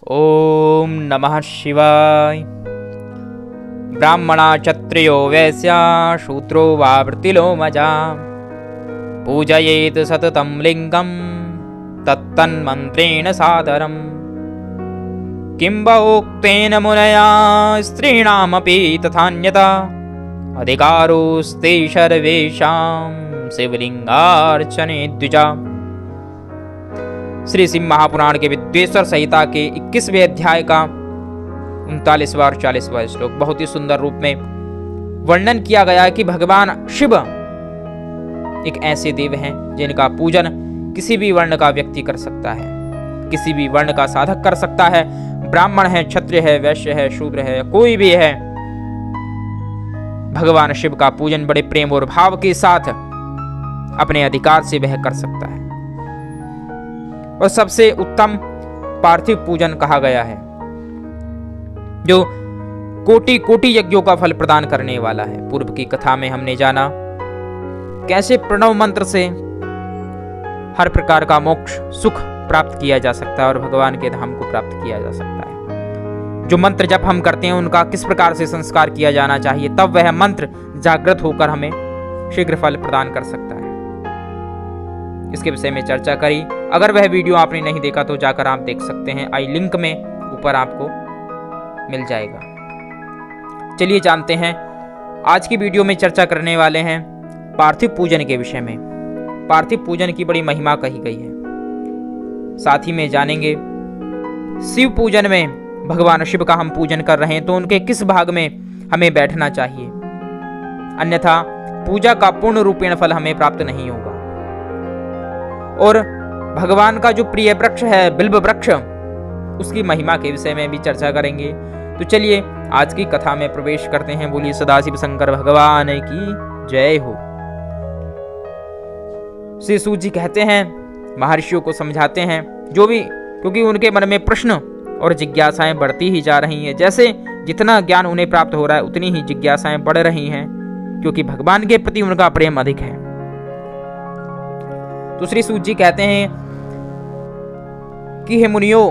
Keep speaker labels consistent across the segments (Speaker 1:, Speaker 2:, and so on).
Speaker 1: ओम नमः शिवाय। ब्राह्मणा क्षत्रियो वैश्या शूद्रो वा वृत्तिलोमजा पूजयेत् सततं लिंगं तत्तन्मन्त्रेण सादरम्। किं वा उक्तेन मुनया स्त्रीणामपि तथान्यथा अधिकारोस्ते सर्वेषां शिवलिंगार्चने द्विजा। श्री शिव महापुराण के विद्वेश्वर संहिता के 21वें अध्याय का 39वां और 40वां श्लोक बहुत ही सुंदर रूप में वर्णन किया गया है कि भगवान शिव एक ऐसे देव हैं जिनका पूजन किसी भी वर्ण का व्यक्ति कर सकता है, किसी भी वर्ण का साधक कर सकता है। ब्राह्मण है, क्षत्रिय है, वैश्य है, शूद्र है, कोई भी है, भगवान शिव का पूजन बड़े प्रेम और भाव के साथ अपने अधिकार से वह कर सकता है। और सबसे उत्तम पार्थिव पूजन कहा गया है, जो कोटि कोटि यज्ञों का फल प्रदान करने वाला है। पूर्व की कथा में हमने जाना कैसे प्रणव मंत्र से हर प्रकार का मोक्ष सुख प्राप्त किया जा सकता है और भगवान के धाम को प्राप्त किया जा सकता है। जो मंत्र जब हम करते हैं उनका किस प्रकार से संस्कार किया जाना चाहिए, तब वह मंत्र जागृत होकर हमें शीघ्र फल प्रदान कर सकता है। इसके विषय में चर्चा करी। अगर वह वीडियो आपने नहीं देखा तो जाकर आप देख सकते हैं, आई लिंक में ऊपर आपको मिल जाएगा। चलिए जानते हैं, आज की वीडियो में चर्चा करने वाले हैं पार्थिव पूजन के विषय में। पार्थिव पूजन की बड़ी महिमा कही गई है। साथ ही में जानेंगे शिव पूजन में भगवान शिव का हम पूजन कर रहे हैं तो उनके किस भाग में हमें बैठना चाहिए, अन्यथा पूजा का पूर्ण रूपेण फल हमें प्राप्त नहीं होगा। और भगवान का जो प्रिय वृक्ष है बिल्व वृक्ष, उसकी महिमा के विषय में भी चर्चा करेंगे। तो चलिए आज की कथा में प्रवेश करते हैं। बोलिए सदाशिव शंकर भगवान की जय हो। श्री सूत जी कहते हैं, महर्षियों को समझाते हैं, जो भी, क्योंकि उनके मन में प्रश्न और जिज्ञासाएं बढ़ती ही जा रही हैं। जैसे जितना ज्ञान उन्हें प्राप्त हो रहा है उतनी ही जिज्ञासाएं बढ़ रही हैं, क्योंकि भगवान के प्रति उनका प्रेम अधिक है। तो श्री सूत जी कहते हैं कि हे मुनियों,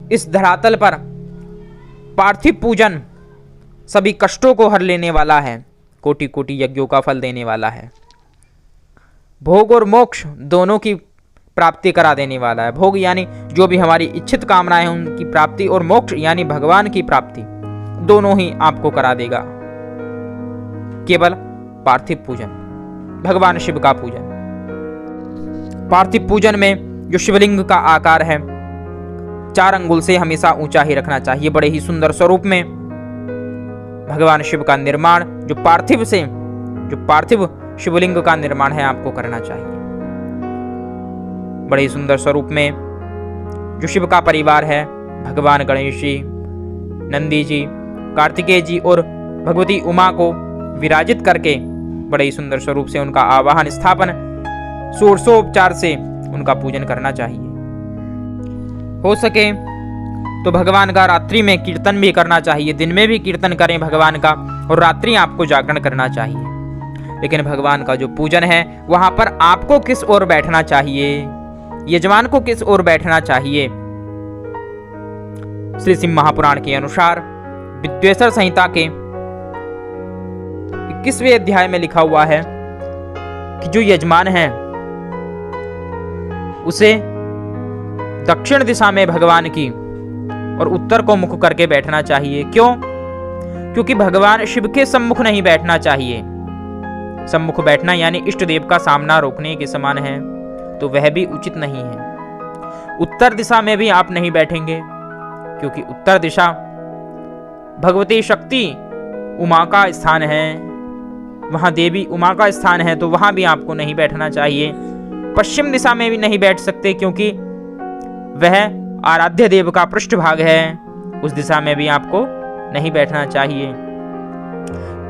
Speaker 1: इस धरातल पर पार्थिव पूजन सभी कष्टों को हर लेने वाला है, कोटि कोटि यज्ञों का फल देने वाला है, भोग और मोक्ष दोनों की प्राप्ति करा देने वाला है। भोग यानी जो भी हमारी इच्छित कामनाएं हैं उनकी प्राप्ति, और मोक्ष यानी भगवान की प्राप्ति, दोनों ही आपको करा देगा केवल पार्थिव पूजन, भगवान शिव का पूजन। पार्थिव पूजन में जो शिवलिंग का आकार है 4 अंगुल से हमेशा ऊंचा ही रखना चाहिए। बड़े ही सुंदर स्वरूप में भगवान शिव का निर्माण, जो पार्थिव शिवलिंग का निर्माण है, आपको करना चाहिए। बड़े ही सुंदर स्वरूप में जो शिव का परिवार है, भगवान गणेश जी, नंदी जी, कार्तिकेय जी और भगवती उमा को विराजित करके बड़े ही सुंदर स्वरूप से उनका आवाहन स्थापन षोडशोपचार से उनका पूजन करना चाहिए। हो सके तो भगवान का रात्रि में कीर्तन भी करना चाहिए। दिन में भी कीर्तन करें भगवान का, और रात्रि आपको जागरण करना चाहिए। लेकिन भगवान का जो पूजन है वहां पर आपको किस ओर बैठना चाहिए, यजमान को किस ओर बैठना चाहिए। श्री शिव महापुराण के अनुसार विद्वेश्वर संहिता के 21वें अध्याय में लिखा हुआ है कि जो यजमान है उसे दक्षिण दिशा में भगवान की और उत्तर को मुख करके बैठना चाहिए। क्यों? क्योंकि भगवान शिव के सम्मुख नहीं बैठना चाहिए। सम्मुख बैठना यानी इष्ट देव का सामना रोकने के समान है, तो वह भी उचित नहीं है। उत्तर दिशा में भी आप नहीं बैठेंगे, क्योंकि उत्तर दिशा भगवती शक्ति उमा का स्थान है, वहां देवी उमा का स्थान है, तो वहां भी आपको नहीं बैठना चाहिए। पश्चिम दिशा में भी नहीं बैठ सकते, क्योंकि वह आराध्य देव का पृष्ठभाग है, उस दिशा में भी आपको नहीं बैठना चाहिए।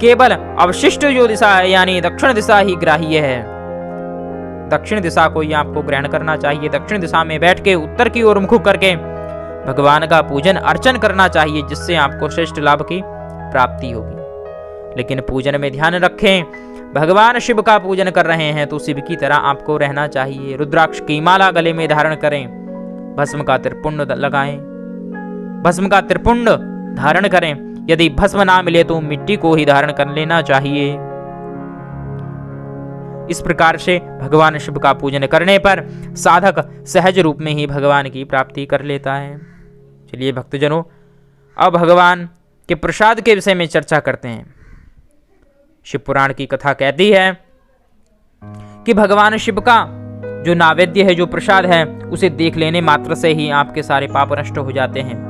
Speaker 1: केवल अवशिष्ट जो दिशा है यानी दक्षिण दिशा ही ग्राह्य है, दक्षिण दिशा को ही आपको ग्रहण करना चाहिए। दक्षिण दिशा में बैठ के उत्तर की ओर मुख करके भगवान का पूजन अर्चन करना चाहिए, जिससे आपको श्रेष्ठ लाभ की प्राप्ति होगी। लेकिन पूजन में ध्यान रखें, भगवान शिव का पूजन कर रहे हैं तो शिव की तरह आपको रहना चाहिए। रुद्राक्ष की माला गले में धारण करें, भस्म का त्रिपुंड लगाएं, भस्म का त्रिपुंड धारण करें। यदि भस्म ना मिले तो मिट्टी को ही धारण कर लेना चाहिए। इस प्रकार से भगवान शिव का पूजन करने पर साधक सहज रूप में ही भगवान की प्राप्ति कर लेता है। चलिए भक्तजनों, अब भगवान के प्रसाद के विषय में चर्चा करते हैं। शिव पुराण की कथा कहती है कि भगवान शिव का जो नैवेद्य है, जो प्रसाद है, उसे देख लेने मात्र से ही आपके सारे पाप नष्ट हो जाते हैं।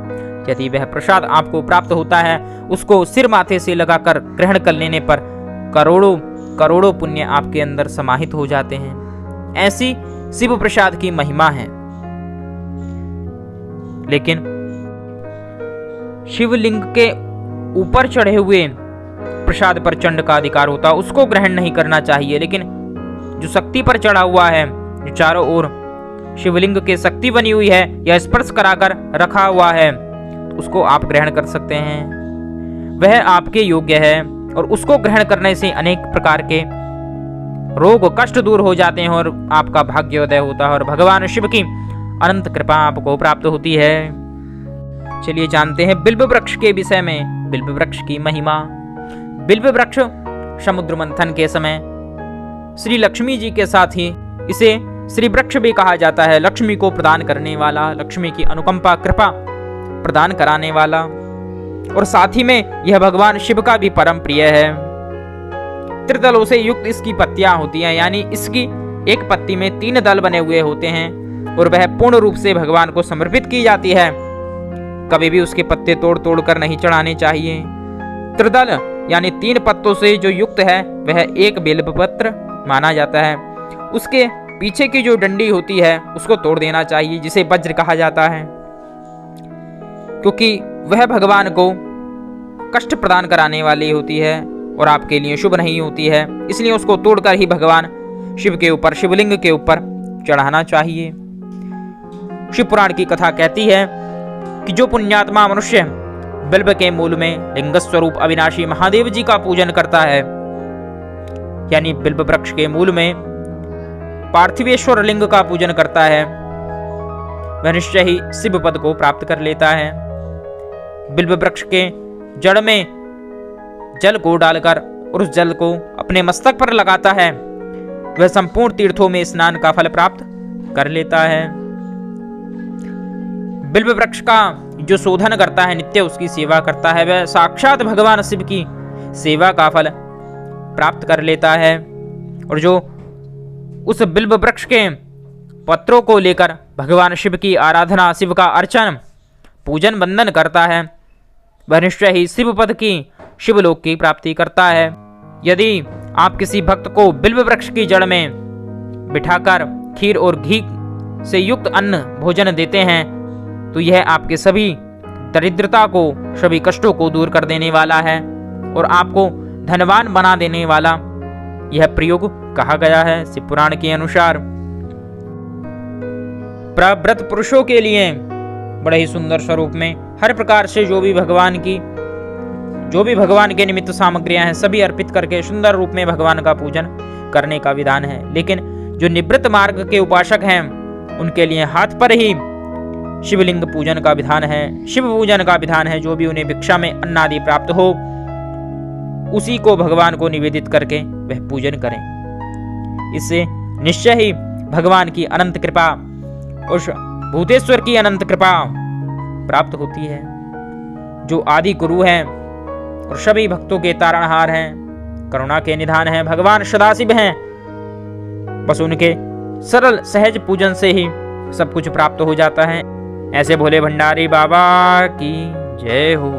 Speaker 1: यदि वह प्रसाद आपको प्राप्त होता है, उसको सिर माथे से लगाकर ग्रहण कर लेने पर करोड़ों करोड़ों पुण्य आपके अंदर समाहित हो जाते हैं। ऐसी शिव प्रसाद की महिमा है। लेकिन शिवलिंग के ऊपर चढ़े हुए प्रसाद पर चंड का अधिकार होता है, उसको ग्रहण नहीं करना चाहिए। लेकिन जो शक्ति पर चढ़ा हुआ है, जो चारों ओर शिवलिंग के शक्ति बनी हुई है या स्पर्श कराकर रखा हुआ है, उसको आप ग्रहण कर सकते हैं। वह आपके योग्य है और उसको ग्रहण करने से अनेक प्रकार के रोग कष्ट दूर हो जाते हैं और आपका भाग्योदय होता है और भगवान शिव की अनंत कृपा आपको प्राप्त होती है। चलिए जानते हैं बिल्व वृक्ष के विषय में, बिल्व वृक्ष की महिमा। बिल्व वृक्ष समुद्र मंथन के समय श्री लक्ष्मी जी के साथ ही इसे श्री वृक्ष भी कहा जाता है। लक्ष्मी को प्रदान करने वाला, लक्ष्मी की अनुकंपा कृपा प्रदान कराने वाला, और साथ ही में यह भगवान शिव का भी परम प्रिय है। त्रिदलों से युक्त इसकी पत्तियां होती हैं, यानी इसकी एक पत्ती में 3 दल बने हुए होते हैं और वह पूर्ण रूप से भगवान को समर्पित की जाती है। कभी भी उसके पत्ते तोड़ तोड़ कर नहीं चढ़ाने चाहिए। त्रिदल यानी 3 पत्तों से जो युक्त है वह एक बेल पत्र माना जाता है। उसके पीछे की जो डंडी होती है उसको तोड़ देना चाहिए, जिसे वज्र कहा जाता है, क्योंकि वह भगवान को कष्ट प्रदान कराने वाली होती है और आपके लिए शुभ नहीं होती है। इसलिए उसको तोड़कर ही भगवान शिव के ऊपर, शिवलिंग के ऊपर चढ़ाना चाहिए। शिव पुराण की कथा कहती है कि जो पुण्यात्मा मनुष्य बिल्व के मूल में लिंग स्वरूप अविनाशी महादेव जी का पूजन करता है, यानी बिल्व वृक्ष के मूल में पार्थिवेश्वर लिंग का पूजन करता है, वह निश्चय ही शिव पद को प्राप्त कर लेता है। बिल्व वृक्ष के जड़ में जल को डालकर और उस जल को अपने मस्तक पर लगाता है, वह संपूर्ण तीर्थों में स्नान का फल प्राप्त कर लेता है। बिल्व वृक्ष का जो शोधन करता है, नित्य उसकी सेवा करता है, वह साक्षात भगवान शिव की सेवा का फल प्राप्त कर लेता है। और जो उस बिल्व वृक्ष के पत्रों को लेकर भगवान शिव की आराधना, शिव का अर्चन, पूजन वंदन करता है, वह निश्चय ही शिव पद की, शिवलोक की प्राप्ति करता है। यदि आप किसी भक्त को बिल्व वृक्ष की जड़ में बिठाकर खीर और घी से युक्त अन्न भोजन देते हैं तो यह आपके सभी दरिद्रता को, सभी कष्टों को दूर कर देने वाला है और आपको धनवान बना देने वाला यह प्रयोग कहा गया है शिव पुराण के अनुसार। प्रव्रत पुरुषों के लिए बड़े ही सुंदर स्वरूप में हर प्रकार से जो भी भगवान के निमित्त सामग्रियां हैं सभी अर्पित करके सुंदर रूप में भगवान का पूजन करने का विधान है। लेकिन जो निवृत्त मार्ग के उपासक हैं उनके लिए हाथ पर ही शिवलिंग पूजन का विधान है, शिव पूजन का विधान है। जो भी उन्हें भिक्षा में अन्न आदि प्राप्त हो उसी को भगवान को निवेदित करके वह पूजन करें। इससे निश्चय ही भगवान की अनंत कृपा, उस भूतेश्वर की अनंत कृपा प्राप्त होती है, जो आदि गुरु हैं और सभी भक्तों के तारणहार हैं, करुणा के निधान हैं, भगवान सदाशिव हैं। बस उनके सरल सहज पूजन से ही सब कुछ प्राप्त हो जाता है। ऐसे भोले भंडारी बाबा की जय हो।